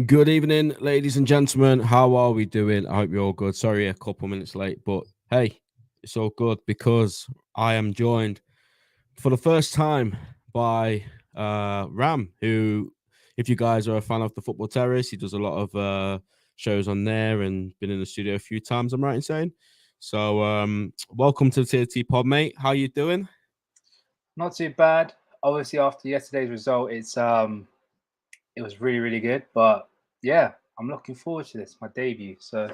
Good evening, ladies and gentlemen. How are we doing? I hope you're all good. Sorry, a couple minutes late, but hey, it's all good because I am joined for the first time by Ram, who, if you guys are a fan of the Football Terrace, he does a lot of shows on there and been in the studio a few times. I'm right in saying. So, welcome to the Tatpod, mate. How you doing? Not too bad. Obviously, after yesterday's result, it was really really good. But yeah, I'm looking forward to this, my debut. So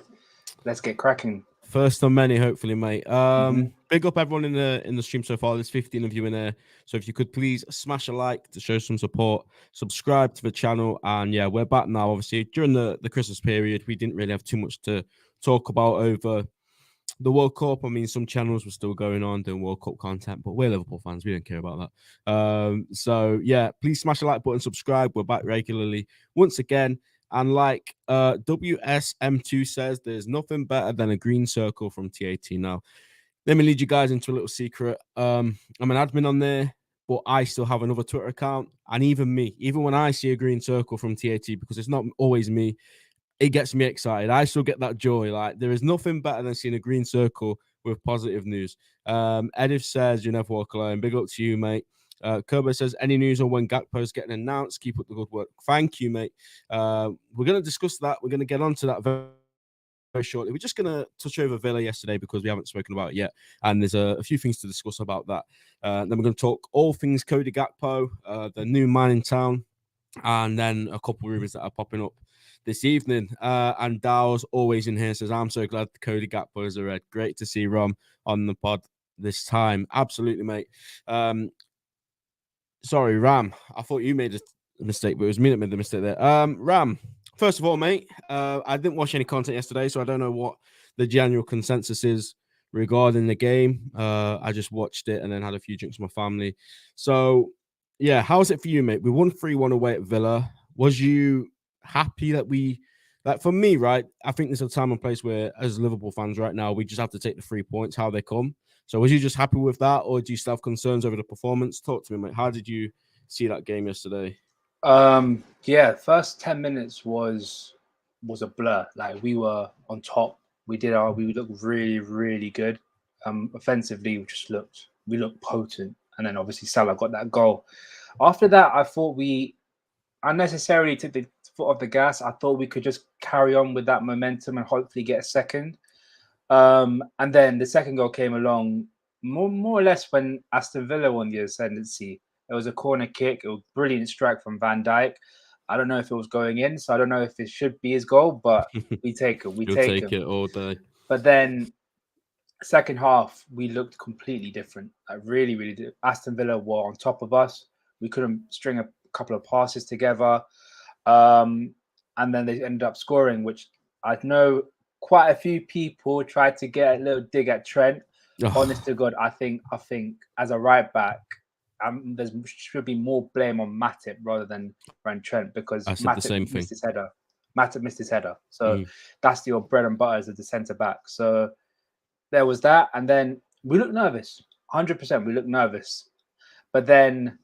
let's get cracking. First on many, hopefully, mate. hmm Big up everyone in the stream so far. There's 15 of you in there. So if you could please smash a like to show some support, subscribe to the channel, and yeah, we're back now. Obviously, during the Christmas period, we didn't really have too much to talk about over the World Cup. I mean, some channels were still going on doing World Cup content, but we're Liverpool fans. We don't care about that. So yeah, please smash the like button, subscribe. We're back regularly once again. And like WSM2 says, there's nothing better than a green circle from TAT. Now, let me lead you guys into a little secret. I'm an admin on there, but I still have another Twitter account. And even me, even when I see a green circle from TAT, because it's not always me, it gets me excited. I still get that joy. Like, there is nothing better than seeing a green circle with positive news. Edith says, "You never walk alone." Big up to you, mate. Kerber says, "Any news on when Gakpo's getting announced? Keep up the good work." Thank you, mate. We're going to discuss that. We're going to get onto that very shortly. We're just going to touch over Villa yesterday because we haven't spoken about it yet. And there's a few things to discuss about that. Then we're going to talk all things Cody Gakpo, the new man in town, and then a couple of rumors that are popping up this evening. And Dow's always in here says, "I'm so glad Cody Gakpo is a red." Great to see Rom on the pod this time. Absolutely, mate. Sorry, Ram. I thought you made a mistake, but it was me that made the mistake there. Ram, first of all, mate, I didn't watch any content yesterday, so I don't know what the general consensus is regarding the game. I just watched it and then had a few drinks with my family. So, yeah, how's it for you, mate? We won 3-1 away at Villa. Was you happy that like for me, right? I think there's a time and place where, as Liverpool fans right now, we just have to take the 3 points how they come. So was you just happy with that, or do you still have concerns over the performance? Talk to me, mate. How did you see that game yesterday? Yeah, first 10 minutes was a blur. Like we were on top. We looked really really good. Offensively, we looked potent, and then obviously Salah got that goal. After that, I thought we unnecessarily took the foot off the gas. I thought we could just carry on with that momentum and hopefully get a second. And then the second goal came along more or less when Aston Villa won the ascendancy. It was a corner kick. It was a brilliant strike from Van Dijk. I don't know if it was going in, so I don't know if it should be his goal, but we take him. We You'll take take him. it all day. But then second half, we looked completely different. Like really, really did. Aston Villa were on top of us. We couldn't string a couple of passes together. Um, and then they ended up scoring, which I know quite a few people tried to get a little dig at Trent. Honest Oh, to God, I think as a right back, there should be more blame on Matip rather than Trent because I said the same thing. Matip missed his header. So Mm. that's your bread and butter as the centre back. So there was that, and then we looked nervous. 100%, we looked nervous. But then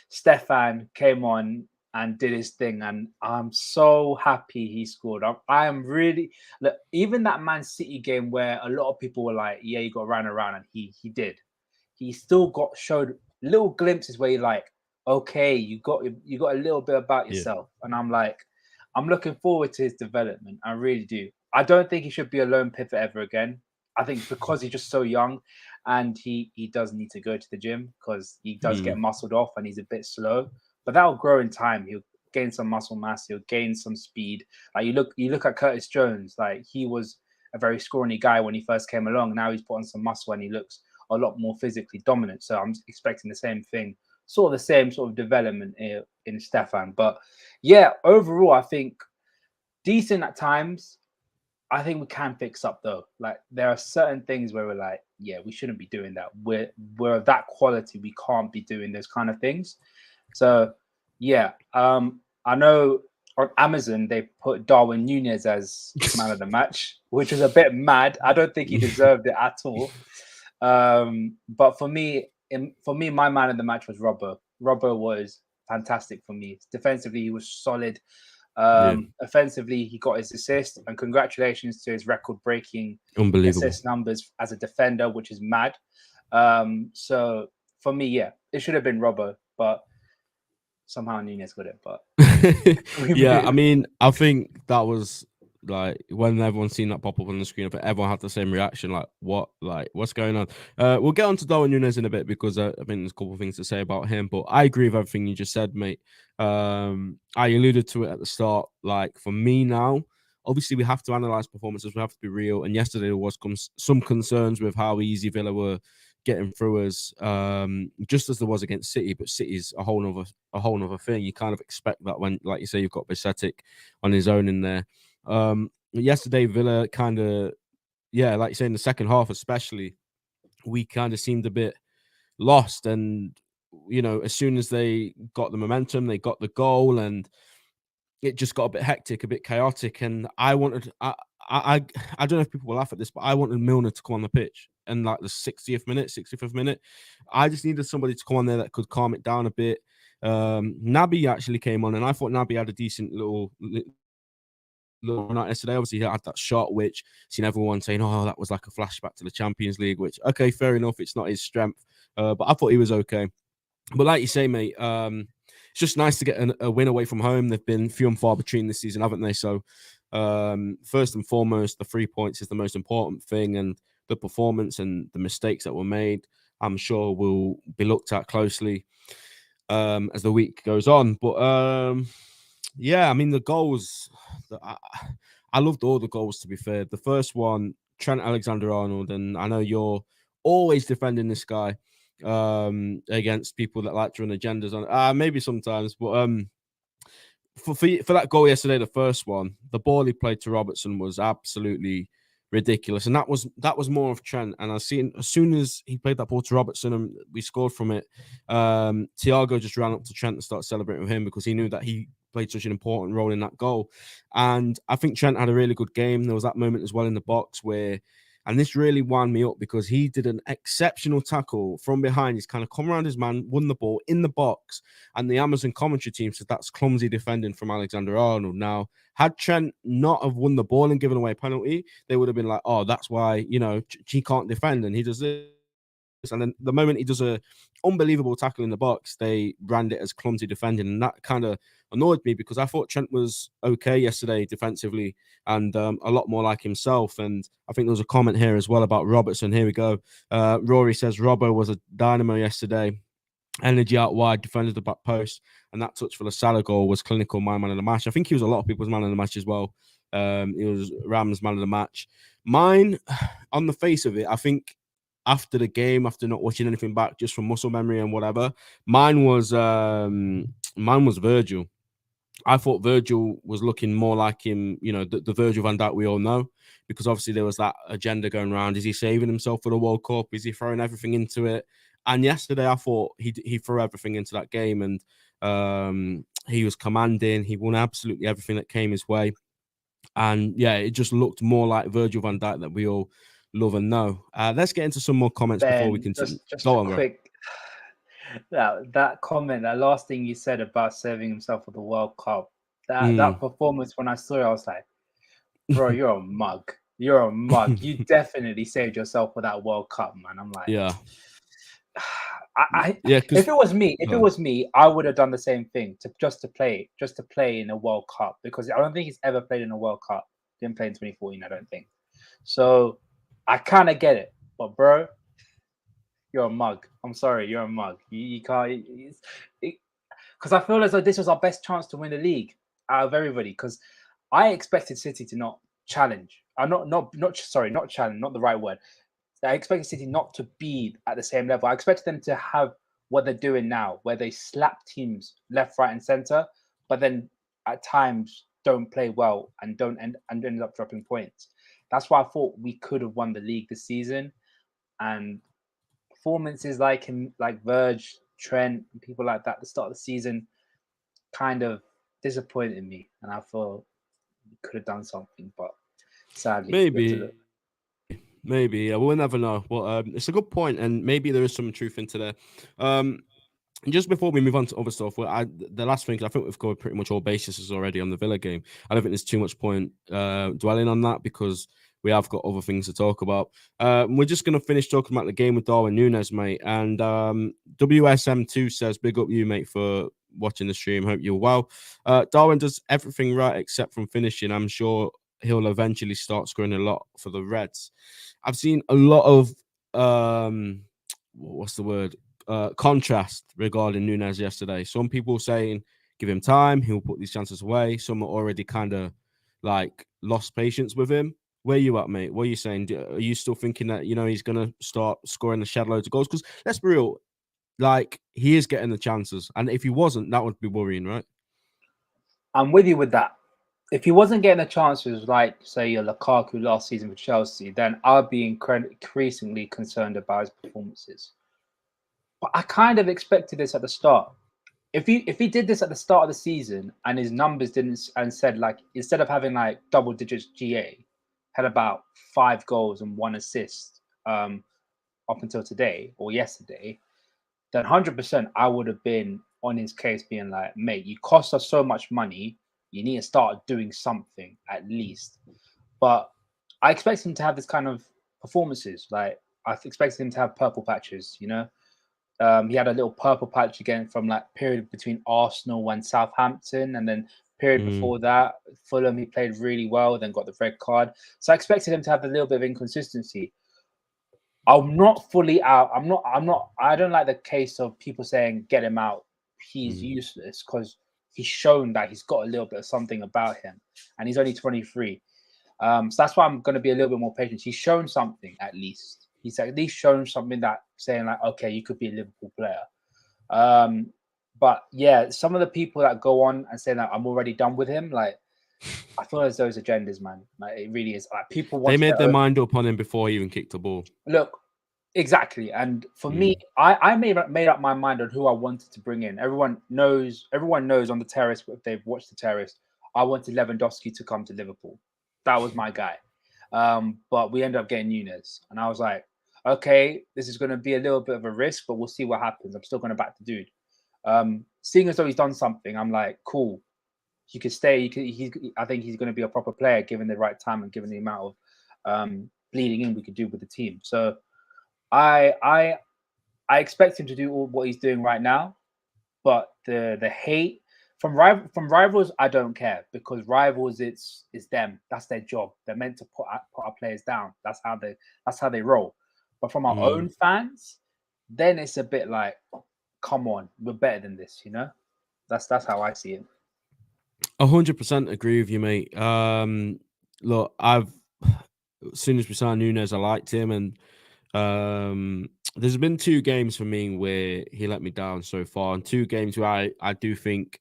Stefan came on and did his thing, and I'm so happy he scored. I am really look, even that Man City game where a lot of people were like, "Yeah, you got ran around," and he did. He still got showed little glimpses where you're like, "Okay, you got a little bit about Yeah. yourself," and I'm like, I'm looking forward to his development. I really do. I don't think he should be a lone pivot ever again. I think because he's just so young, and he does need to go to the gym because he does get Mm. muscled off and he's a bit slow. But that'll grow in time. He'll gain some muscle mass. He'll gain some speed. Like you look at Curtis Jones. Like he was a very scrawny guy when he first came along. Now he's put on some muscle and he looks a lot more physically dominant. So I'm expecting the same thing, sort of the same sort of development in Stefan. But yeah, overall, I think decent at times. I think we can fix up though. Like there are certain things where we're like, yeah, we shouldn't be doing that. We're of that quality. We can't be doing those kind of things. So yeah, I know on Amazon they put Darwin Nunez as man of the match, which was a bit mad. I don't think he deserved it at all. But for me, my man of the match was Robbo. Robbo was fantastic for me. Defensively, he was solid. Offensively, he got his assist, and congratulations to his record-breaking Unbelievable. assist numbers as a defender, which is mad. So for me, yeah, it should have been Robbo, but somehow Nunez got it. But yeah, I mean, I think that was like when everyone seen that pop up on the screen, I think everyone had the same reaction. Like, what's going on? We'll get on to Darwin Nunez in a bit because I think there's a couple of things to say about him. But I agree with everything you just said, mate. I alluded to it at the start. Like for me now, obviously we have to analyze performances. We have to be real. And yesterday there was some concerns with how easy Villa were getting through us, just as there was against City, but City's a whole nother thing. You kind of expect that when, like you say, you've got Bisetic on his own in there. Yesterday, Villa kind of, like you say, in the second half especially, we kind of seemed a bit lost. And, as soon as they got the momentum, they got the goal, and it just got a bit hectic, a bit chaotic. And I don't know if people will laugh at this, but I wanted Milner to come on the pitch in like the 65th minute. I just needed somebody to come on there that could calm it down a bit. Naby actually came on, and I thought Naby had a decent little night yesterday. Obviously, he had that shot, which seen everyone saying, "Oh, that was like a flashback to the Champions League." Which, okay, fair enough. It's not his strength, but I thought he was okay. But like you say, mate, it's just nice to get a win away from home. They've been few and far between this season, haven't they? So, first and foremost, the 3 points is the most important thing, and the performance and the mistakes that were made, I'm sure, will be looked at closely as the week goes on. But I mean, the goals, I loved all the goals, to be fair. The first one, Trent Alexander-Arnold, and I know you're always defending this guy against people that like to run agendas on maybe sometimes, but for that goal yesterday, the first one, the ball he played to Robertson was absolutely ridiculous, and that was more of Trent. And I seen as soon as he played that ball to Robertson and we scored from it, Thiago just ran up to Trent and started celebrating with him because he knew that he played such an important role in that goal. And I think Trent had a really good game. There was that moment as well in the box where, and this really wound me up because he did an exceptional tackle from behind. He's kind of come around his man, won the ball in the box, and the Amazon commentary team said that's clumsy defending from Alexander-Arnold. Now, had Trent not have won the ball and given away a penalty, they would have been like, oh, that's why, he can't defend and he does this. And then the moment he does a unbelievable tackle in the box, they brand it as clumsy defending. And that kind of annoyed me because I thought Trent was okay yesterday defensively and a lot more like himself. And I think there was a comment here as well about Robertson. Here we go. Rory says Robbo was a dynamo yesterday. Energy out wide, defended the back post, and that touch for the Salah goal was clinical. My man of the match. I think he was a lot of people's man of the match as well. He was Ram's man of the match. Mine, on the face of it, I think after the game, after not watching anything back, just from muscle memory and whatever, mine was Virgil. I thought Virgil was looking more like him, the Virgil van Dijk we all know, because obviously there was that agenda going around. Is he saving himself for the World Cup? Is he throwing everything into it? And yesterday, I thought he threw everything into that game, and he was commanding. He won absolutely everything that came his way, and it just looked more like Virgil van Dijk that we all love and know. Let's get into some more comments before we continue. Just a quick. That comment, that last thing you said about saving himself for the World Cup, that performance, when I saw it, I was like, bro, you're a mug. You're a mug. You definitely saved yourself for that World Cup, man. I'm like, if it was me, I would have done the same thing just to play in a World Cup, because I don't think he's ever played in a World Cup. Didn't play in 2014, I don't think. So I kind of get it, but bro, you're a mug. I'm sorry, you're a mug. You can't, because I feel as though this was our best chance to win the league out of everybody. Because I expected City to not challenge. Not challenge. Not the right word. I expected City not to be at the same level. I expected them to have what they're doing now, where they slap teams left, right, and center, but then at times don't play well and end up dropping points. That's why I thought we could have won the league this season. And performances like him, like Verge, Trent, and people like that at the start of the season kind of disappointed me. And I thought we could have done something, but sadly, maybe, we'll never know. But it's a good point, and maybe there is some truth into there. And just before we move on to other stuff, the last thing, 'cause I think we've covered pretty much all bases already on the Villa game. I don't think there's too much point dwelling on that because we have got other things to talk about. We're just going to finish talking about the game with Darwin Nunez, mate. And WSM2 says, big up you, mate, for watching the stream. Hope you're well. Darwin does everything right except from finishing. I'm sure he'll eventually start scoring a lot for the Reds. I've seen a lot of, what's the word? Contrast regarding Nunez yesterday. Some people saying give him time, he'll put these chances away. Some are already kind of like lost patience with him. Where you at, mate? What are you saying? Are you still thinking that he's gonna start scoring the shed loads of goals? Because let's be real, like he is getting the chances, and if he wasn't, that would be worrying, right? I'm with you with that. If he wasn't getting the chances, like say your Lukaku last season for Chelsea, then I'd be increasingly concerned about his performances. But I kind of expected this at the start. If he did this at the start of the season and his numbers didn't and said like instead of having like double digits GA, had about 5 goals and 1 assist up until today or yesterday, then 100% I would have been on his case being like, mate, you cost us so much money, you need to start doing something at least. But I expect him to have this kind of performances. Like I expected him to have purple patches, He had a little purple patch again from like period between Arsenal and Southampton, and then period before that, Fulham, he played really well, then got the red card. So I expected him to have a little bit of inconsistency. I'm not fully out. I don't like the case of people saying get him out. He's useless because he's shown that he's got a little bit of something about him, and he's only 23. So that's why I'm going to be a little bit more patient. He's shown something at least. He's at least shown something that saying like, okay, you could be a Liverpool player. But yeah, some of the people that go on and say that I'm already done with him, like I feel as those agendas, man. Like it really is. Like people want. They made their mind up on him before he even kicked the ball. Look, exactly. And for me, I made up my mind on who I wanted to bring in. Everyone knows on the terrace if they've watched the terrace. I wanted Lewandowski to come to Liverpool. That was my guy. But we ended up getting Nunez, and I was like, okay, this is going to be a little bit of a risk, but we'll see what happens. I'm still going to back the dude. Seeing as though he's done something, I'm like, cool. He could stay. I think he's going to be a proper player given the right time and given the amount of bleeding in we could do with the team. So I expect him to do all what he's doing right now, but the hate from rivals, I don't care because rivals, it's them. That's their job. They're meant to put our players down. That's how they roll. But from our own fans, then it's a bit like, come on, we're better than this. That's how I see it. 100% agree with you, mate. Look, as soon as we signed Nunez, I liked him, and there's been 2 games for me where he let me down so far, and 2 games where I do think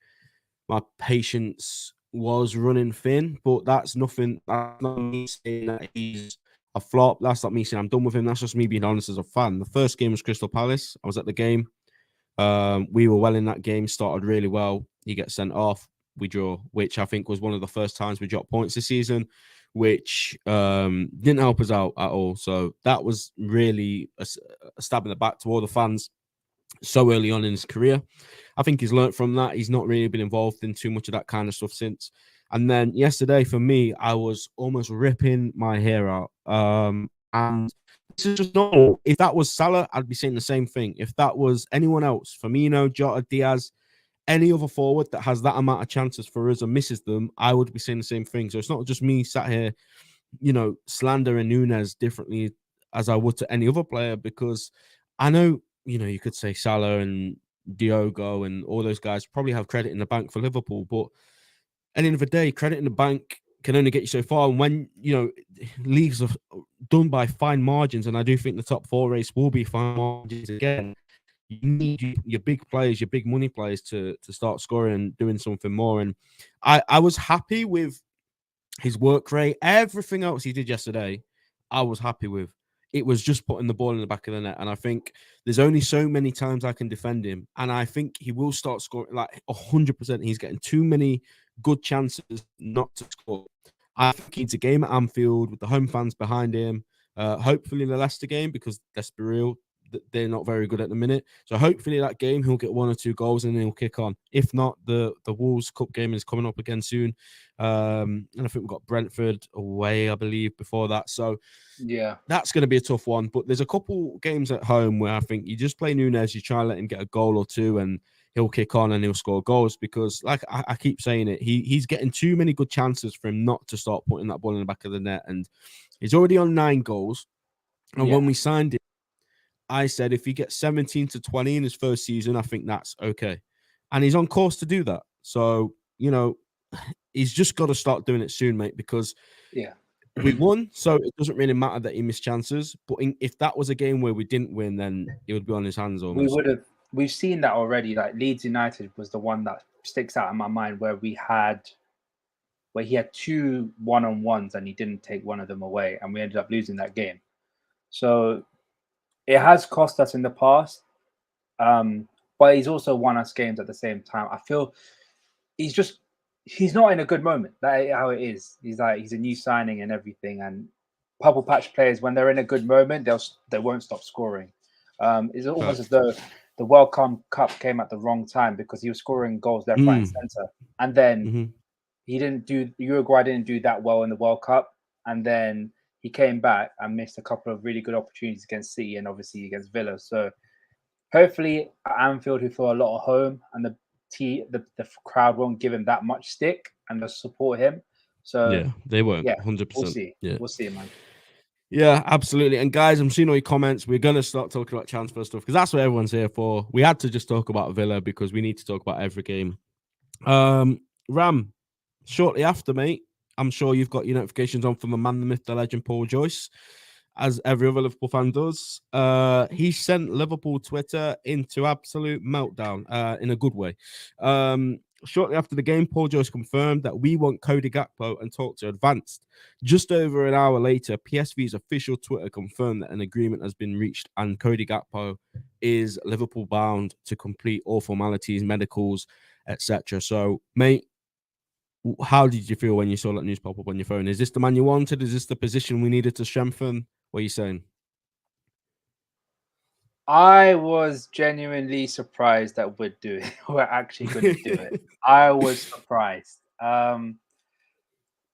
my patience was running thin, but that's nothing. That's not me saying that he's a flop. That's not me saying I'm done with him. That's just me being honest as a fan. The first game was Crystal Palace. I was at the game. We were well in that game, started really well. He gets sent off. We draw, which I think was one of the first times we dropped points this season, which didn't help us out at all. So that was really a stab in the back to all the fans so early on in his career. I think he's learned from that. He's not really been involved in too much of that kind of stuff since. And then yesterday, for me, I was almost ripping my hair out. And this is just normal. If that was Salah, I'd be saying the same thing. If that was anyone else, Firmino, Jota, Diaz, any other forward that has that amount of chances for us and misses them, I would be saying the same thing. So it's not just me sat here, slandering Nunez differently as I would to any other player, because I know, you could say Salah and Diogo and all those guys probably have credit in the bank for Liverpool, but at the end of the day, credit in the bank can only get you so far. And when, leagues are done by fine margins, and I do think the top 4 race will be fine margins again, you need your big players, your big money players to start scoring and doing something more. And I was happy with his work rate. Everything else he did yesterday, I was happy with. It was just putting the ball in the back of the net. And I think there's only so many times I can defend him. And I think he will start scoring like 100%. He's getting too many good chances not to score. I think it's a game at Anfield with the home fans behind him. Hopefully in the Leicester game, because let's be real, they're not very good at the minute. So hopefully that game he'll get 1 or 2 goals and he'll kick on. If not, the Wolves Cup game is coming up again soon. And I think we've got Brentford away, I believe, before that. So yeah, that's going to be a tough one. But there's a couple games at home where I think you just play Nunez, you try and let him get a goal or two, and he'll kick on and he'll score goals. Because, like I keep saying it, he's getting too many good chances for him not to start putting that ball in the back of the net. And he's already on 9 goals. And when we signed him, I said if he gets 17 to 20 in his first season, I think that's okay. And he's on course to do that. So, he's just got to start doing it soon, mate, because we won, so it doesn't really matter that he missed chances. But if that was a game where we didn't win, then it would be on his hands almost. We've seen that already. Like Leeds United was the one that sticks out in my mind where he had 2 1-on-1s and he didn't take one of them away, and we ended up losing that game. So it has cost us in the past, but he's also won us games at the same time. I feel he's not in a good moment. That's how it is. He's a new signing and everything. And purple patch players, when they're in a good moment, they won't stop scoring. It's almost as though the World Cup came at the wrong time because he was scoring goals left, right, and center, and then Uruguay didn't do that well in the World Cup, and then he came back and missed a couple of really good opportunities against City and obviously against Villa. So hopefully at Anfield, who feel a lot of home, and the crowd won't give him that much stick and they'll support him. So yeah, they won't. 100%. We'll see. Yeah. We'll see, man. Yeah, absolutely. And guys, I'm seeing all your comments. We're going to start talking about transfer stuff because that's what everyone's here for. We had to just talk about Villa because we need to talk about every game. Ram, shortly after, mate, I'm sure you've got your notifications on from the man, the myth, the legend, Paul Joyce, as every other Liverpool fan does. He sent Liverpool Twitter into absolute meltdown in a good way. Shortly after the game, Paul Joyce confirmed that we want Cody Gakpo and talks are advanced. Just over an hour later, PSV's official Twitter confirmed that an agreement has been reached and Cody Gakpo is Liverpool bound to complete all formalities, medicals, etc. So, mate, how did you feel when you saw that news pop up on your phone? Is this the man you wanted? Is this the position we needed to strengthen? What are you saying? I was genuinely surprised that we're actually going to do it. I was surprised.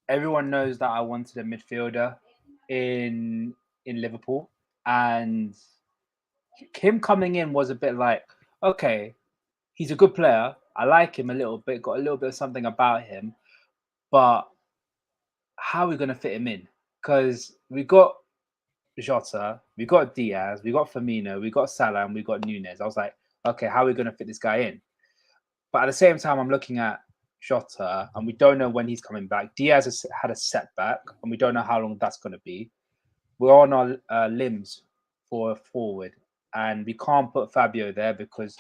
Everyone knows that I wanted a midfielder in Liverpool, and him coming in was a bit like, okay, he's a good player. I like him a little bit, got a little bit of something about him, but how are we going to fit him in? Because we got Jota, we got Diaz, we got Firmino, we got Salah, and we got Nunez. I was like, okay, how are we going to fit this guy in? But at the same time, I'm looking at Jota, and we don't know when he's coming back. Diaz has had a setback, and we don't know how long that's going to be. We're on our limbs for a forward, and we can't put Fabio there because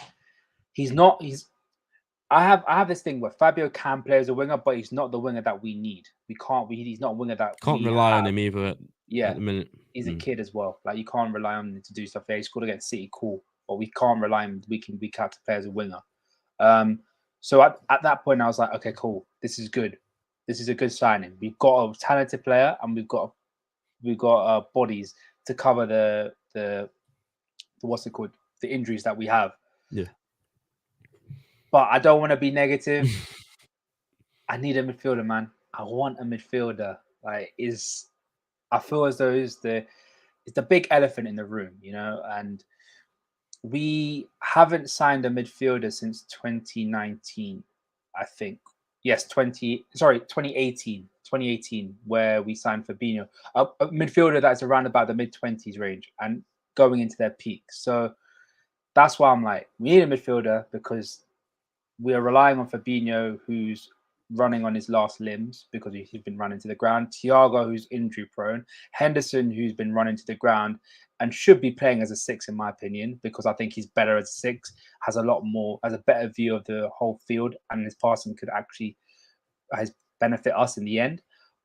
I have this thing where Fabio can play as a winger, but he's not the winger that we need. He's not a winger that can't rely on him either at the minute. He's a kid as well. Like, you can't rely on him to do stuff. Yeah, he scored against City, cool, but we can't rely on him week in, week out to play as a winger. So at that point, I was like, okay, cool. This is good. This is a good signing. We've got a talented player, and we've got bodies to cover the what's it called? The injuries that we have. Yeah. But I don't want to be negative. I need a midfielder, man. I want a midfielder. I feel as though it's the big elephant in the room, and we haven't signed a midfielder since 2019, I think. Yes, 2018, where we signed Fabinho, a midfielder that's around about the mid-20s range and going into their peak. So that's why I'm like, we need a midfielder because we are relying on Fabinho, who's running on his last limbs because he's been running to the ground. Thiago, who's injury prone. Henderson, who's been running to the ground and should be playing as a 6, in my opinion, because I think he's better as a 6, has a better view of the whole field, and his passing could actually benefit us in the end.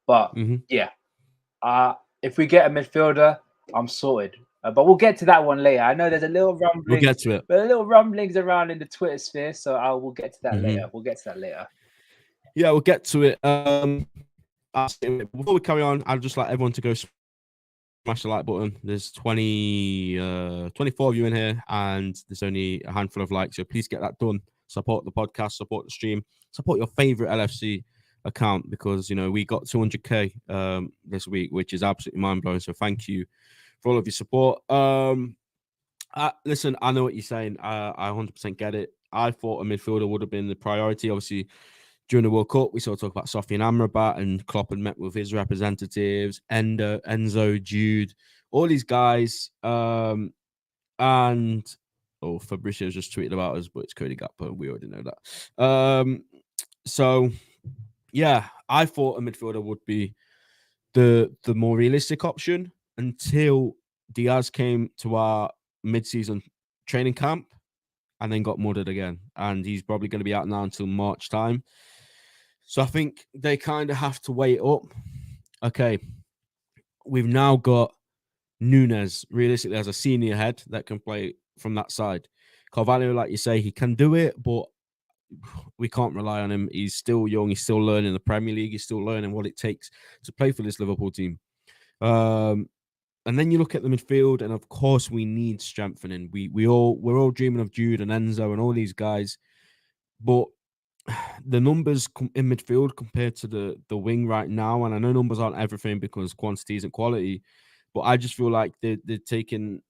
But if we get a midfielder, I'm sorted. But we'll get to that one later. I know there's a little rumbling. We'll get to it. But a little rumblings around in the Twitter sphere, so we'll get to that later. We'll get to that later. Yeah, we'll get to it. Before we carry on, I'd just like everyone to go smash the like button. There's 24 of you in here, and there's only a handful of likes. So please get that done. Support the podcast, support the stream, support your favorite LFC account, because we got 200k this week, which is absolutely mind blowing. So thank you for all of your support. Listen, I know what you're saying. I 100% get it. I thought a midfielder would have been the priority. Obviously, during the World Cup, we saw talk about Sofian Amrabat, and Klopp had met with his representatives, Enzo, Jude, all these guys. And Fabrizio's just tweeted about us, but it's Cody Gakpo. We already know that. So yeah, I thought a midfielder would be the more realistic option until Diaz came to our mid-season training camp and then got mudded again. And he's probably going to be out now until March time. So I think they kind of have to wait up. Okay, we've now got Nunez, realistically, as a senior head that can play from that side. Carvalho, like you say, he can do it, but we can't rely on him. He's still young. He's still learning the Premier League. He's still learning what it takes to play for this Liverpool team. And then you look at the midfield, and of course we need strengthening. We're all dreaming of Jude and Enzo and all these guys, but the numbers in midfield compared to the wing right now, and I know numbers aren't everything because quantity isn't quality, but I just feel like they're taking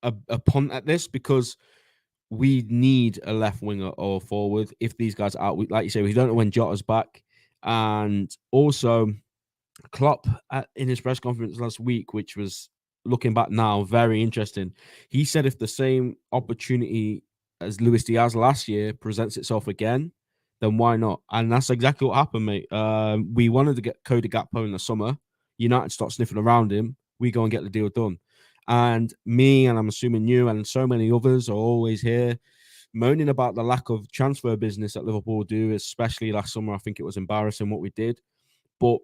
a punt at this, because we need a left winger or forward if these guys are out. Like you say, we don't know when Jota's back, and also Klopp in his press conference last week, which was, looking back now, very interesting. He said if the same opportunity as Luis Diaz last year presents itself again, then why not? And that's exactly what happened, mate. We wanted to get Cody Gakpo in the summer. United start sniffing around him. We go and get the deal done. And me, and I'm assuming you and so many others, are always here moaning about the lack of transfer business that Liverpool do, especially last summer. I think it was embarrassing what we did. But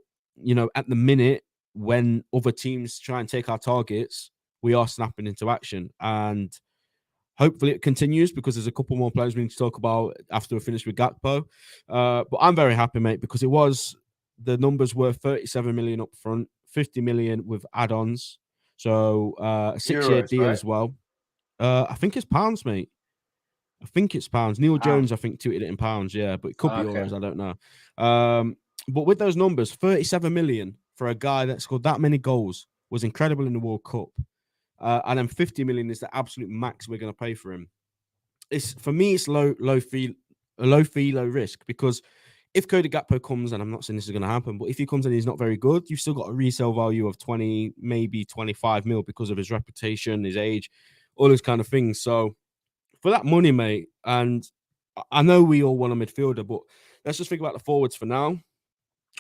at the minute, when other teams try and take our targets, we are snapping into action. And hopefully it continues, because there's a couple more players we need to talk about after we finish with Gakpo. But I'm very happy, mate, because the numbers were 37 million up front, 50 million with add-ons. So a 6-year deal, right? As well. I think it's pounds, mate. I think it's pounds. Neil Jones, I think, tweeted it in pounds, yeah, but it could be euros. I don't know. But with those numbers, 37 million for a guy that scored that many goals was incredible in the World Cup. And then 50 million is the absolute max we're going to pay for him. For me, it's low fee, low risk, because if Cody Gakpo comes, and I'm not saying this is going to happen, but if he comes and he's not very good, you've still got a resale value of 20, maybe 25 mil because of his reputation, his age, all those kind of things. So for that money, mate, and I know we all want a midfielder, but let's just think about the forwards for now.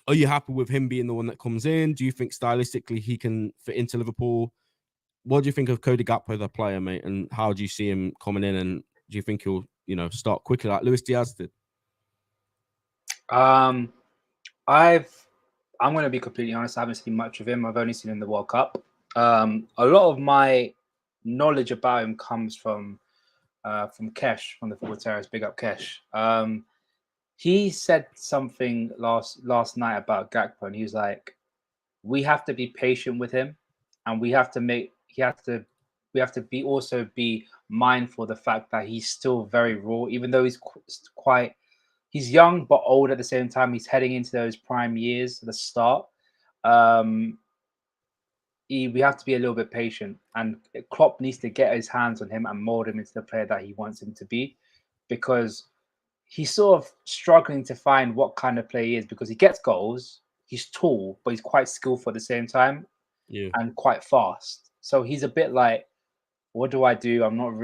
Are you happy with him being the one that comes in? Do you think stylistically he can fit into Liverpool? What do you think of Cody Gakpo, the player, mate? And how do you see him coming in? And do you think he'll, start quickly like Luis Diaz did? I'm going to be completely honest. I haven't seen much of him. I've only seen him in the World Cup. A lot of my knowledge about him comes from Kesh, from the Football Terrace. Big up Kesh. He said something last night about Gakpo, and he was like, "We have to be patient with him, and we have to be mindful of the fact that he's still very raw, even though he's young but old at the same time. He's heading into those prime years at the start. We have to be a little bit patient, and Klopp needs to get his hands on him and mold him into the player that he wants him to be, because he's sort of struggling to find what kind of player he is, because he gets goals. He's tall, but he's quite skillful at the same time, and quite fast. So he's a bit like, what do I do? I don't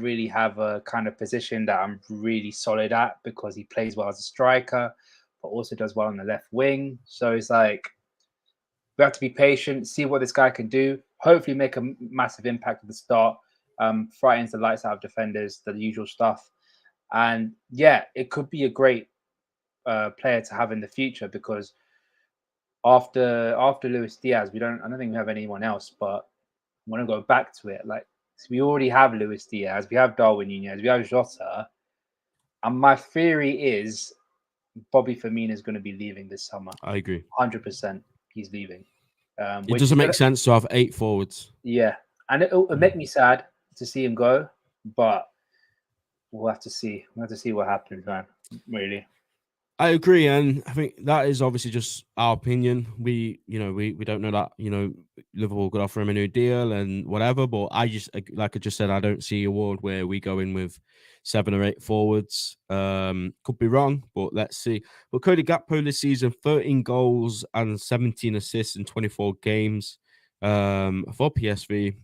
really have a kind of position that I'm really solid at, because he plays well as a striker, but also does well on the left wing. So it's like, we have to be patient, see what this guy can do, hopefully make a massive impact at the start, frightens the lights out of defenders, the usual stuff. And yeah, it could be a great player to have in the future, because after Luis Diaz, I don't think we have anyone else. But I want to go back to it. Like, so we already have Luis Diaz, we have Darwin Nunez, we have Jota, and my theory is Bobby Firmino is going to be leaving this summer. I agree, 100%. He's leaving. It Which doesn't is make gonna, sense to have 8 forwards. yeah, and it'll make me sad to see him go, but we'll have to see. We'll have to see what happens, man. Really. I agree, and I think that is obviously just our opinion. We don't know that Liverpool could offer him a new deal and whatever. But I just, like I just said, I don't see a world where we go in with 7 or 8 forwards. Could be wrong, but let's see. But Cody Gakpo this season, 13 goals and 17 assists in 24 games for PSV.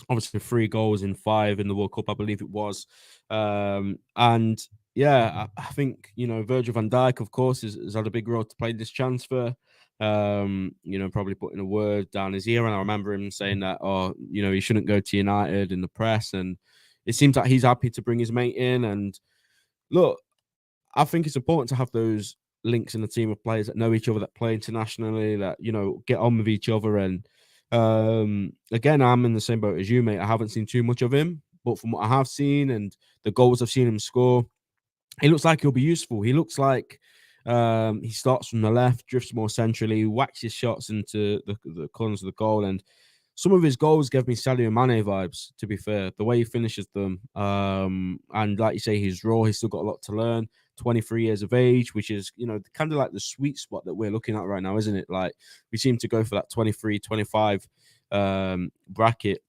Obviously 3 goals in 5 in the World Cup, I believe it was. And yeah, I think Virgil van Dijk, of course, has had a big role to play this transfer. Probably putting a word down his ear, and I remember him saying that, he shouldn't go to United in the press, and it seems like he's happy to bring his mate in. And look, I think it's important to have those links in the team of players that know each other, that play internationally, that get on with each other. And again, I'm in the same boat as you, mate. I haven't seen too much of him, but from what I have seen and the goals I've seen him score, he looks like he'll be useful. He looks like he starts from the left, drifts more centrally, whacks his shots into the corners of the goal. And some of his goals give me Sadio Mane vibes, to be fair, the way he finishes them. And like you say, he's raw. He's still got a lot to learn. 23 years of age, which is, kind of like the sweet spot that we're looking at right now, isn't it? Like, we seem to go for that 23, 25 bracket.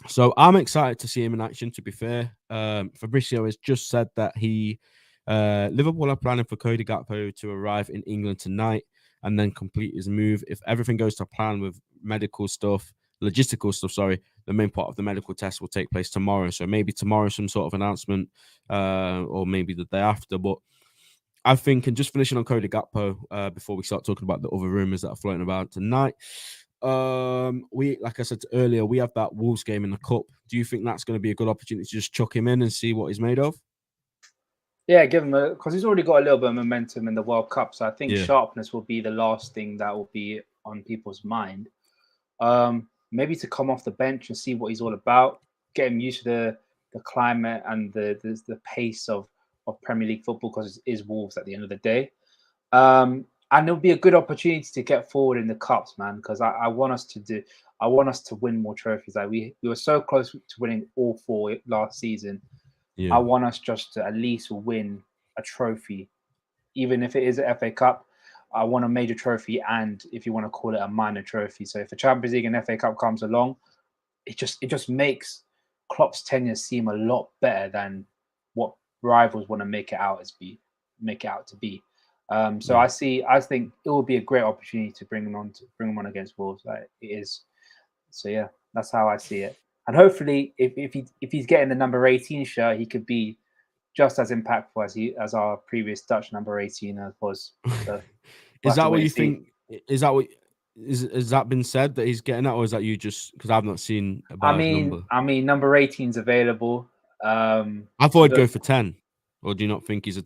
So I'm excited to see him in action, to be fair. Fabrizio has just said that Liverpool are planning for Cody Gakpo to arrive in England tonight and then complete his move. If everything goes to plan with logistical stuff, the main part of the medical test will take place tomorrow. So maybe tomorrow, some sort of announcement, or maybe the day after. But I think, and just finishing on Cody Gakpo, before we start talking about the other rumors that are floating about tonight, like I said earlier, we have that Wolves game in the cup. Do you think that's going to be a good opportunity to just chuck him in and see what he's made of? Yeah, give him because he's already got a little bit of momentum in the World Cup. So I think sharpness will be the last thing that will be on people's mind. Maybe to come off the bench and see what he's all about, get him used to the climate and the pace of Premier League football, because it is Wolves at the end of the day. And it'll be a good opportunity to get forward in the cups, man, because I want us to win more trophies. Like we were so close to winning all 4 last season. Yeah. I want us just to at least win a trophy, even if it is an FA Cup. I want a major trophy, and if you want to call it a minor trophy. So if a Champions League and FA Cup comes along, it just makes Klopp's tenure seem a lot better than what rivals want to make it out to be. So I think it will be a great opportunity to bring him on against Wolves. Like it is. So yeah, that's how I see it. And hopefully, if he's getting the number 18 shirt, he could be just as impactful as our previous Dutch number 18 was. So is that what you think? Is that been said that he's getting that, or is that you just because I've not seen about his number? I mean, number 18's available. I thought he'd go for 10. Or do you not think he's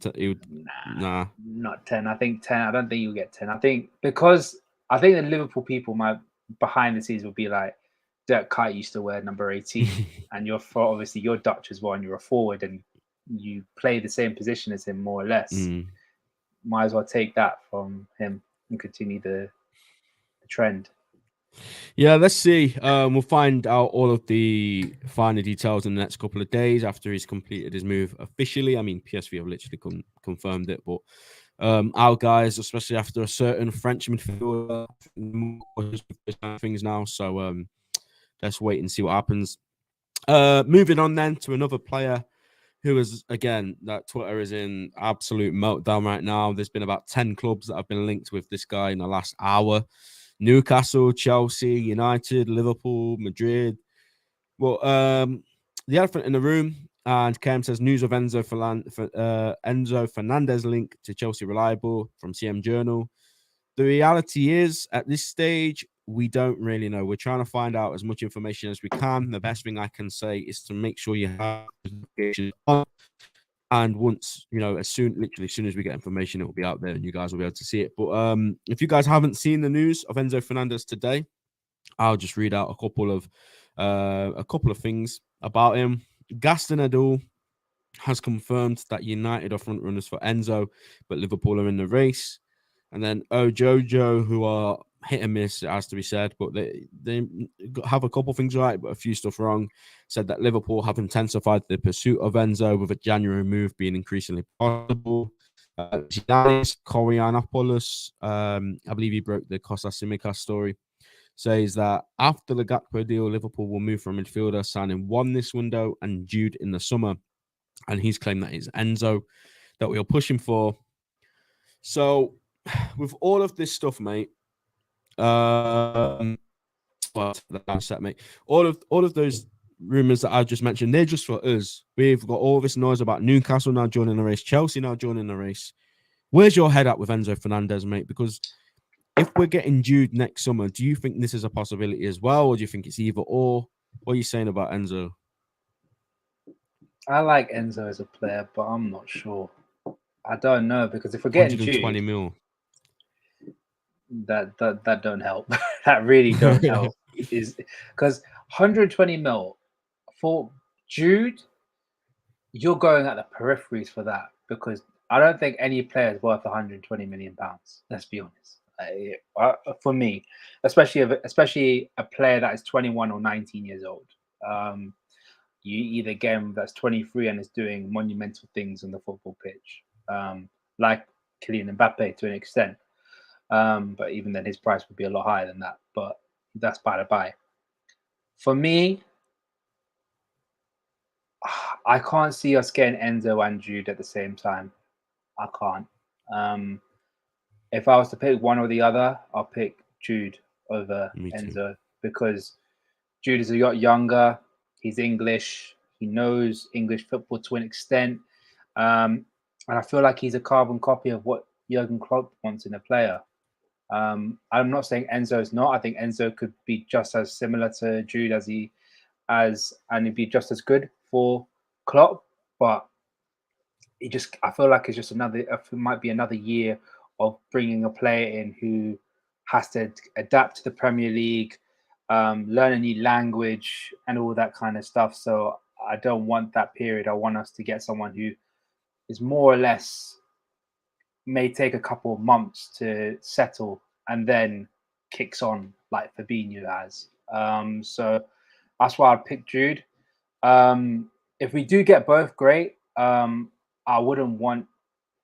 nah, not 10. I think 10. I don't think you'll get 10. I think the Liverpool people behind the scenes will be like, Dirk Kuyt used to wear number 18, and obviously you're Dutch as well, and you're a forward, and you play the same position as him more or less. Might as well take that from him and continue the trend. Yeah, let's see. We'll find out all of the finer details in the next couple of days after he's completed his move officially. I mean, PSV have literally confirmed it, but our guys, especially after a certain French midfielder, things now. So let's wait and see what happens. Moving on then to another player who is, again, that Twitter is in absolute meltdown right now. There's been about 10 clubs that have been linked with this guy in the last hour. Newcastle, Chelsea, United, Liverpool, Madrid. Well, the elephant in the room, and Cam says news of Enzo Fernandez link to Chelsea reliable from CM Journal. The reality is, at this stage, we don't really know. We're trying to find out as much information as we can. The best thing I can say is to make sure you have notifications on. And once, as soon as we get information, it will be out there and you guys will be able to see it. But if you guys haven't seen the news of Enzo Fernandez today, I'll just read out a couple of things about him. Gaston Edul has confirmed that United are front runners for Enzo, but Liverpool are in the race. And then Ojojo, who are hit and miss, it has to be said, but they have a couple things right, but a few stuff wrong. Said that Liverpool have intensified the pursuit of Enzo, with a January move being increasingly possible. Giannis Korianopoulos, I believe he broke the Kostas Tsimikas story, says that after the Gakpo deal, Liverpool will move from midfielder, signing one this window and Jude in the summer. And he's claimed that it's Enzo that we are pushing for. So, with all of this stuff, mate, well, that's set, mate. All of those rumors that I just mentioned, they're just for us. We've got all this noise about Newcastle now joining the race, Chelsea now joining the race. Where's your head at with Enzo Fernandez, mate? Because if we're getting Jude next summer, do you think this is a possibility as well, or do you think it's either or? What are you saying about Enzo? I like Enzo as a player, but I'm not sure. I don't know, because if we're getting 120 Jude, mil. that don't help. That really don't help. Is because 120 mil for Jude, you're going at the peripheries for that, because I don't think any player is worth 120 million pounds. Let's be honest. For me, especially a player that is 21 or 19 years old. You either get him that's 23 and is doing monumental things on the football pitch, like Kylian Mbappe to an extent. But even then, his price would be a lot higher than that. But that's by the by. For me, I can't see us getting Enzo and Jude at the same time. I can't. If I was to pick one or the other, I'll pick Jude over Enzo, because Jude is a lot younger. He's English. He knows English football to an extent. And I feel like he's a carbon copy of what Jurgen Klopp wants in a player. I'm not saying Enzo is not. I think Enzo could be just as similar to Jude and he'd be just as good for Klopp. But I feel like it's just it might be another year of bringing a player in who has to adapt to the Premier League, learn a new language and all that kind of stuff. So I don't want that period. I want us to get someone who is more or less may take a couple of months to settle and then kicks on like Fabinho has. So that's why I'd pick Jude. If we do get both, great. I wouldn't want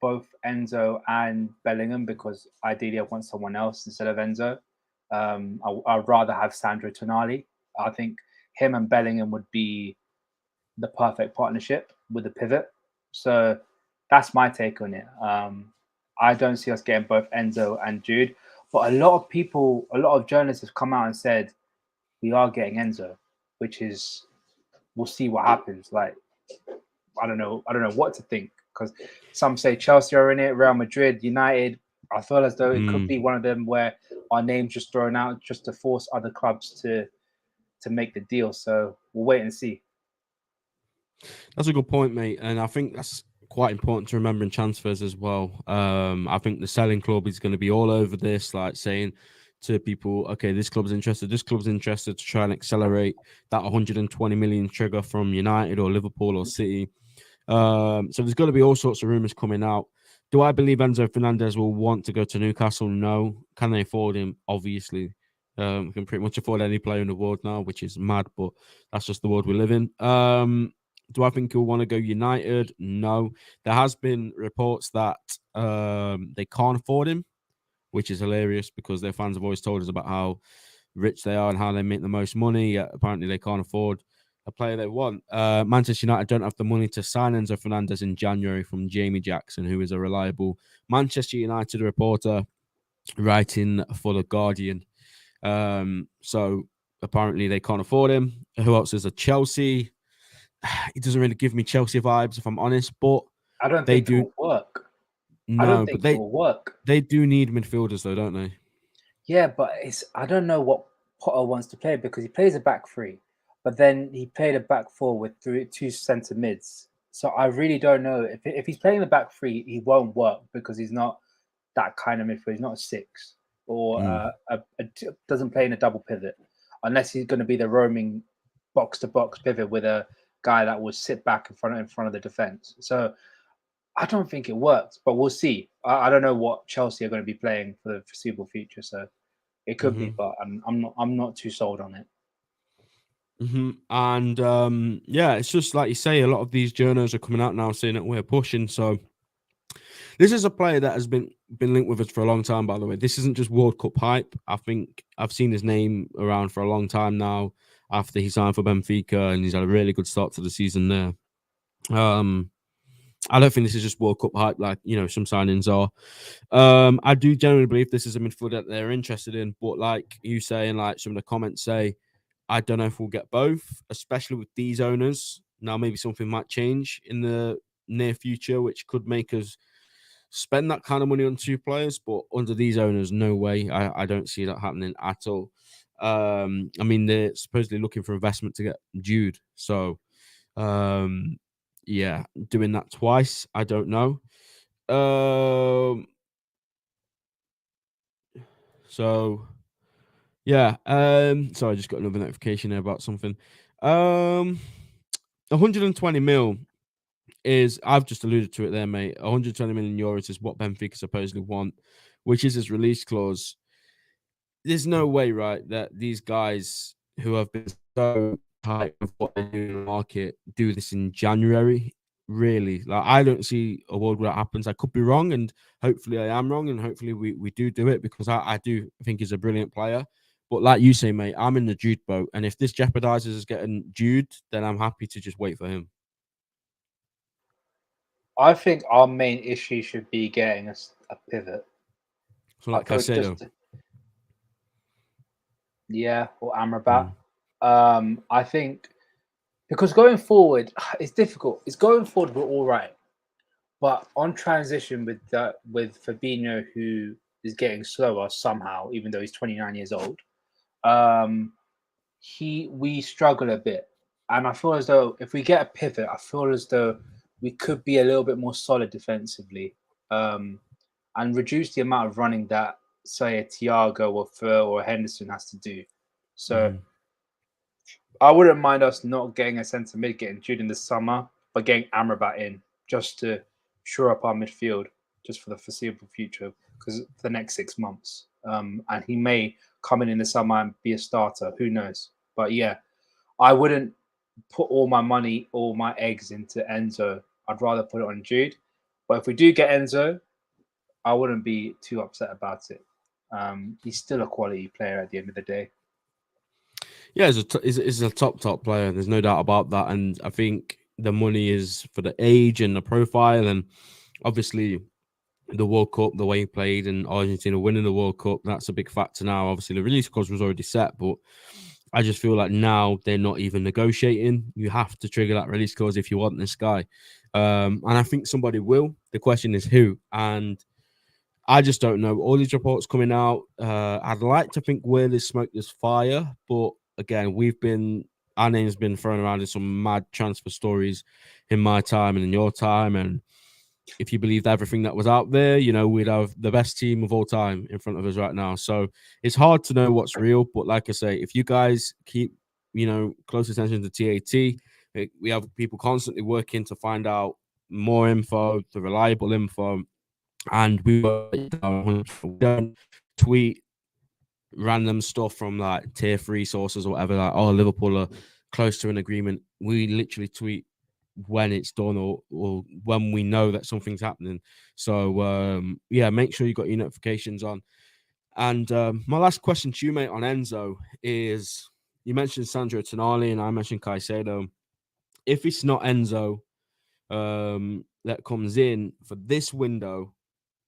both Enzo and Bellingham, because ideally I want someone else instead of Enzo. I'd rather have Sandro Tonali. I think him and Bellingham would be the perfect partnership with a pivot. So that's my take on it. I don't see us getting both Enzo and Jude, but a lot of journalists have come out and said we are getting Enzo, which is, we'll see what happens. Like, I don't know what to think, because some say Chelsea are in it, Real Madrid, United. I feel as though it could be one of them where our name's just thrown out just to force other clubs to make the deal. So we'll wait and see. That's a good point, mate. And I think that's quite important to remember in transfers as well. I think the selling club is going to be all over this, like saying to people, okay, this club's interested to try and accelerate that 120 million trigger from United or Liverpool or City. So there's going to be all sorts of rumours coming out. Do I believe Enzo Fernandez will want to go to Newcastle? No. Can they afford him? Obviously. We can pretty much afford any player in the world now, which is mad, but that's just the world we live in. Do I think he'll want to go United? No. There has been reports that they can't afford him, which is hilarious, because their fans have always told us about how rich they are and how they make the most money. Apparently, they can't afford a player they want. Manchester United don't have the money to sign Enzo Fernandez in January from Jamie Jackson, who is a reliable Manchester United reporter writing for The Guardian. So apparently they can't afford him. Who else is a Chelsea? He doesn't really give me Chelsea vibes, if I'm honest, but I don't think it will work. No, but it will work. They do need midfielders, though, don't they? Yeah, but I don't know what Potter wants to play, because he plays a back three, but then he played a back four with two centre mids. So I really don't know if he's playing the back three, he won't work, because he's not that kind of midfielder. He's not a six, or doesn't play in a double pivot, unless he's going to be the roaming box to box pivot with a guy that will sit back in front of the defense. So I don't think it works, but we'll see. I don't know what Chelsea are going to be playing for the foreseeable future, so It could be, but I'm not too sold on it. And yeah, it's just like you say, a lot of these journals are coming out now saying that we're pushing. So this is a player that has been linked with us for a long time, by the way. This isn't just World Cup hype. I think I've seen his name around for a long time now after he signed for Benfica, and he's had a really good start to the season there. I don't think this is just World Cup hype like, some signings are. I do generally believe this is a midfielder that they're interested in, but like you say, and like some of the comments say, I don't know if we'll get both, especially with these owners. Now, maybe something might change in the near future, which could make us spend that kind of money on two players. But under these owners, no way. I don't see that happening at all. I mean, they're supposedly looking for investment to get Jude. So, yeah, doing that twice, I don't know. So... yeah. Sorry, I just got another notification here about something. 120 mil is, I've just alluded to it there, mate. 120 million euros is what Benfica supposedly want, which is his release clause. There's no way, right, that these guys who have been so tight with what they do in the market do this in January. Really, like, I don't see a world where that happens. I could be wrong, and hopefully I am wrong, and hopefully we do it, because I do think he's a brilliant player. But like you say, mate, I'm in the Jude boat, and if this jeopardizes us getting Jude, then I'm happy to just wait for him. I think our main issue should be getting us a pivot. So like Caicedo. Yeah, or Amrabat. I think because going forward, it's difficult. It's going forward, we're all right. But on transition with Fabinho, who is getting slower somehow, even though he's 29 years old, we struggle a bit. And I feel as though if we get a pivot, I feel as though we could be a little bit more solid defensively, and reduce the amount of running that, say, a Thiago or Fer or Henderson has to do. So I wouldn't mind us not getting a centre mid, getting Jude in the summer, but getting Amrabat in just to shore up our midfield just for the foreseeable future, because for the next 6 months. And he may come in the summer and be a starter. Who knows? But yeah, I wouldn't put all my eggs into Enzo. I'd rather put it on Jude. But if we do get Enzo, I wouldn't be too upset about it. He's still a quality player at the end of the day. Yeah, he's a top player. There's no doubt about that. And I think the money is for the age and the profile, and obviously the World Cup, the way he played, and Argentina winning the World Cup, that's a big factor now. Obviously, the release clause was already set, but I just feel like now they're not even negotiating. You have to trigger that release clause if you want this guy. And I think somebody will. The question is who. And I just don't know. All these reports coming out, I'd like to think where there's smoke, there's fire. But again, our name's been thrown around in some mad transfer stories in my time and in your time. And if you believed everything that was out there, we'd have the best team of all time in front of us right now. So it's hard to know what's real. But like I say, if you guys keep, close attention to TAT, we have people constantly working to find out more info, the reliable info. And we don't tweet random stuff from like tier 3 sources or whatever, like, oh, Liverpool are close to an agreement. We literally tweet when it's done or when we know that something's happening. So yeah, make sure you got your notifications on. And my last question to you, mate, on Enzo is, you mentioned Sandro Tonali and I mentioned Caicedo. If it's not Enzo that comes in for this window,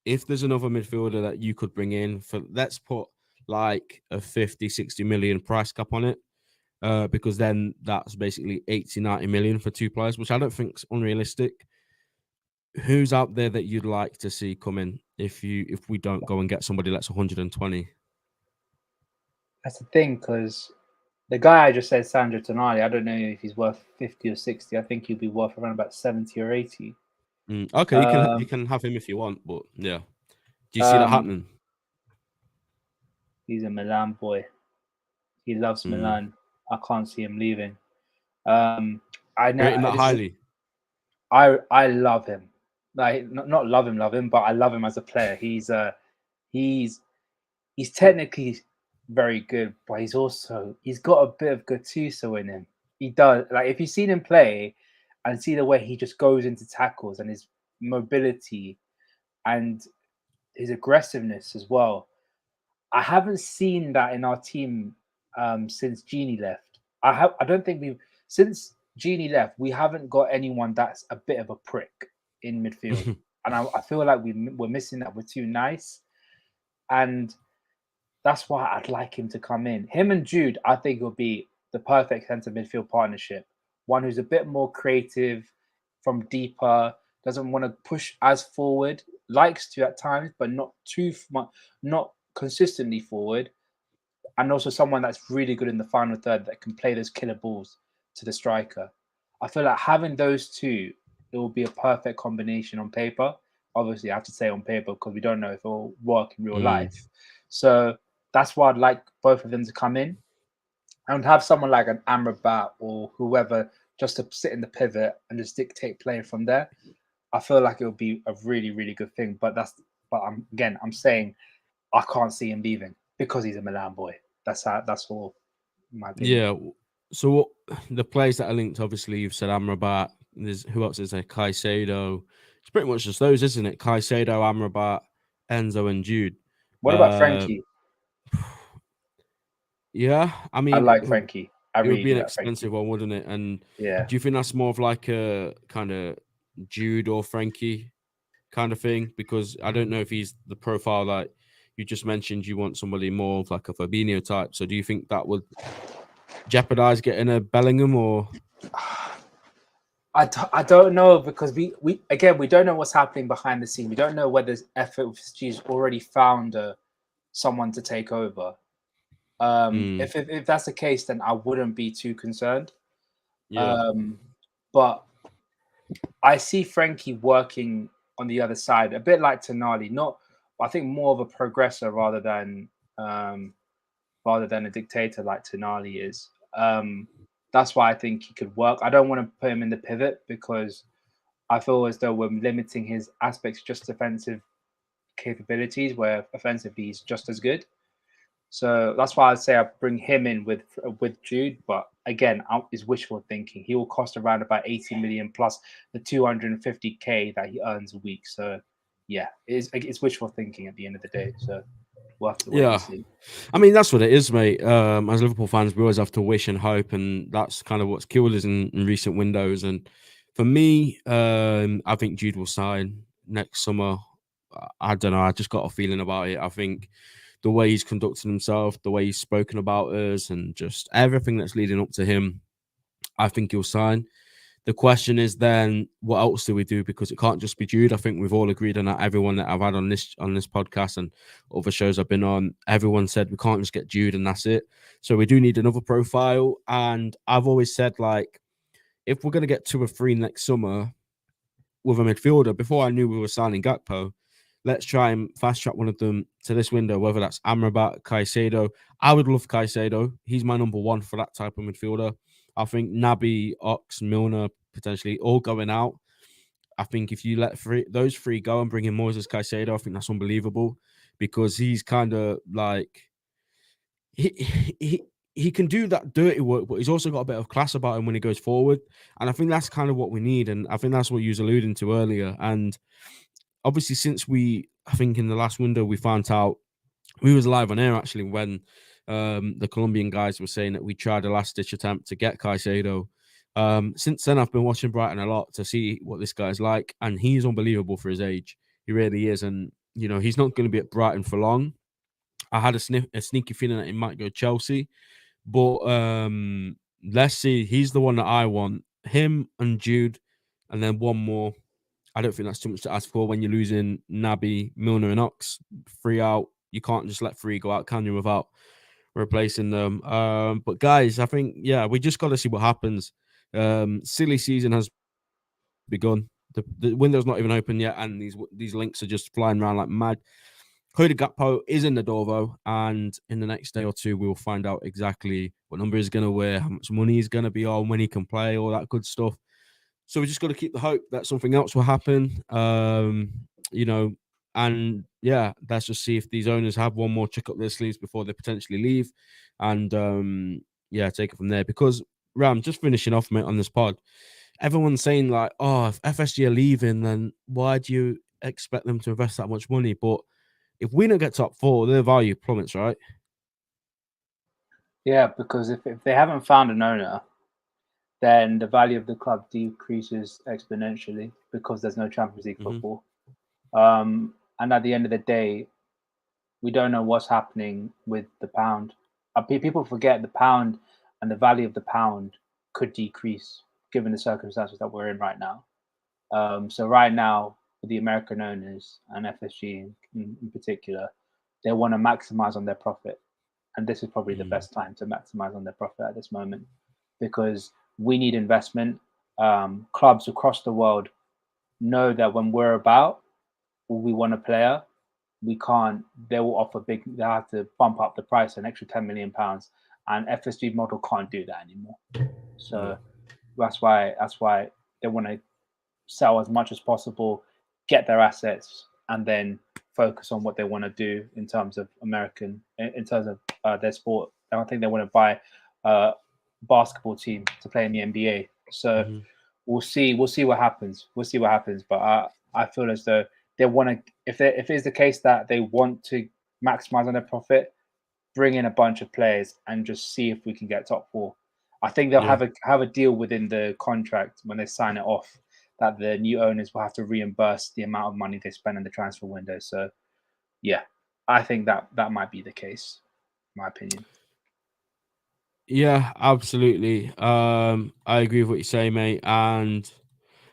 if there's another midfielder that you could bring in for, let's put like a 50-60 million price cap on it, because then that's basically 80-90 million for two players, which I don't think is unrealistic. Who's out there that you'd like to see come in if we don't go and get somebody that's 120? That's the thing, because the guy I just said, Sandro Tonali, I don't know if he's worth 50 or 60. I think he'll be worth around about 70 or 80. Okay, you can have him if you want, but yeah. Do you see that happening? He's a Milan boy. He loves Milan. I can't see him leaving. I know. Rate him that highly. I love him. Like, not love him, but I love him as a player. He's technically very good, but he's got a bit of Gattuso in him. He does. Like if you've seen him play and see the way he just goes into tackles and his mobility and his aggressiveness as well. I haven't seen that in our team since Genie left. I don't think we've since Genie left. We haven't got anyone that's a bit of a prick in midfield, and I feel like we're missing that. We're too nice, and that's why I'd like him to come in. Him and Jude, I think, will be the perfect centre midfield partnership. One who's a bit more creative, from deeper, doesn't want to push as forward, likes to at times, but not too much, not consistently forward. And also someone that's really good in the final third that can play those killer balls to the striker. I feel like having those two, it will be a perfect combination on paper. Obviously, I have to say on paper because we don't know if it will work in real life. So that's why I'd like both of them to come in and have someone like an Amrabat or whoever just to sit in the pivot and just dictate play from there. I feel like it would be a really, really good thing. But I'm saying I can't see him leaving because he's a Milan boy. That's all. In my opinion. Yeah. So the players that are linked, obviously, you've said Amrabat. There's who else is there? Caicedo. It's pretty much just those, isn't it? Caicedo, Amrabat, Enzo, and Jude. What about Frankie? Yeah, I mean, I like Frankie. It would be an expensive one, wouldn't it? And yeah, do you think that's more of like a kind of Jude or Frankie kind of thing? Because I don't know if he's the profile that you just mentioned. You want somebody more of like a Fabinho type. So do you think that would jeopardize getting a Bellingham or? I don't know because we don't know what's happening behind the scene. We don't know whether FFG's already found someone to take over. If that's the case, then I wouldn't be too concerned. Yeah. But I see Frankie working on the other side, a bit like Tonali. I think more of a progressor rather than a dictator like Tonali is. That's why I think he could work. I don't want to put him in the pivot because I feel as though we're limiting his aspects just defensive capabilities, where offensively he's just as good. So that's why I'd say I bring him in with Jude. But again, it's wishful thinking. He will cost around about 80 million plus the 250k that he earns a week. So yeah, it's wishful thinking at the end of the day. So we'll have to wait and see. I mean, that's what it is, mate. As Liverpool fans, we always have to wish and hope, and that's kind of what's killed us in recent windows. And for me, I think Jude will sign next summer. I don't know. I just got a feeling about it. I think the way he's conducted himself, the way he's spoken about us, and just everything that's leading up to him, I think he'll sign. The question is then, what else do we do? Because it can't just be Jude. I think we've all agreed on that. Everyone that I've had on this podcast and other shows I've been on, everyone said we can't just get Jude and that's it. So we do need another profile. And I've always said, like, if we're going to get 2 or 3 next summer with a midfielder, before I knew we were signing Gakpo, let's try and fast track one of them to this window, whether that's Amrabat, Caicedo. I would love Caicedo. He's my number one for that type of midfielder. I think Naby, Ox, Milner, potentially all going out. I think if you let those 3 go and bring in Moises Caicedo, I think that's unbelievable because he's kind of like he can do that dirty work, but he's also got a bit of class about him when he goes forward. And I think that's kind of what we need. And I think that's what you was alluding to earlier. And obviously, since I think in the last window, we found out we was live on air actually when the Colombian guys were saying that we tried a last-ditch attempt to get Caicedo. Since then, I've been watching Brighton a lot to see what this guy's like, and he's unbelievable for his age. He really is, and you know he's not going to be at Brighton for long. I had a sneaky feeling that he might go Chelsea, but let's see. He's the one that I want. Him and Jude, and then one more. I don't think that's too much to ask for when you're losing Naby, Milner, and Ox. 3 out. You can't just let 3 go out, can you, without replacing them? But guys, I think, we just got to see what happens. Silly season has begun. The window's not even open yet, and these links are just flying around like mad. Cody Gakpo is in the door, though, and in the next day or 2, we'll find out exactly what number he's going to wear, how much money he's going to be on, when he can play, all that good stuff. So we just got to keep the hope that something else will happen. And yeah, let's just see if these owners have one more trick up their sleeves before they potentially leave. And yeah, take it from there. Because Ram, just finishing off, mate, on this pod, everyone's saying like, oh, if FSG are leaving, then why do you expect them to invest that much money? But if we don't get top four, their value plummets, right? Yeah, because if they haven't found an owner, then the value of the club decreases exponentially because there's no Champions League football. And at the end of the day, we don't know what's happening with the pound. People forget the pound and the value of the pound could decrease given the circumstances that we're in right now. So right now, with the American owners and FSG in particular, they want to maximize on their profit. And this is probably the best time to maximize on their profit at this moment because we need investment. Clubs across the world know that when we're about or we want a player, we can't, they will offer big, they have to bump up the price an extra £10 million. And FSG model can't do that anymore. So that's why they want to sell as much as possible, get their assets, and then focus on what they want to do in terms of their sport. And I think they want to buy a basketball team to play in the NBA. So we'll see what happens. But I feel as though they want to, if it is the case that they want to maximize on their profit, bring in a bunch of players and just see if we can get top four. I think they'll have a deal within the contract when they sign it off that the new owners will have to reimburse the amount of money they spend in the transfer window. So, yeah, I think that might be the case, in my opinion. Yeah, absolutely. I agree with what you say, mate. And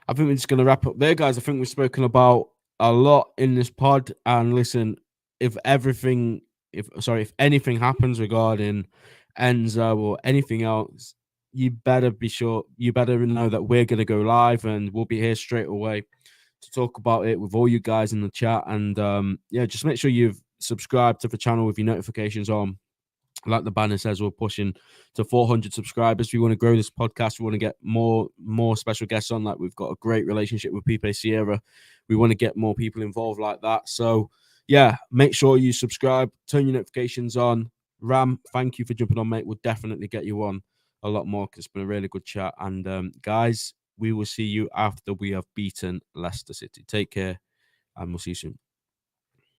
I think we're just going to wrap up there, guys. I think we've spoken about a lot in this pod. And listen, if anything happens regarding Enzo or anything else, you better know that we're going to go live and we'll be here straight away to talk about it with all you guys in the chat. And yeah, just make sure you've subscribed to the channel with your notifications on. Like the banner says, we're pushing to 400 subscribers. We want to grow this podcast. We want to get more special guests on. Like we've got a great relationship with Pipe Sierra. We want to get more people involved like that. So yeah, make sure you subscribe, turn your notifications on. Ram, thank you for jumping on, mate. We'll definitely get you on a lot more because it's been a really good chat. And guys, we will see you after we have beaten Leicester City. Take care, and we'll see you soon.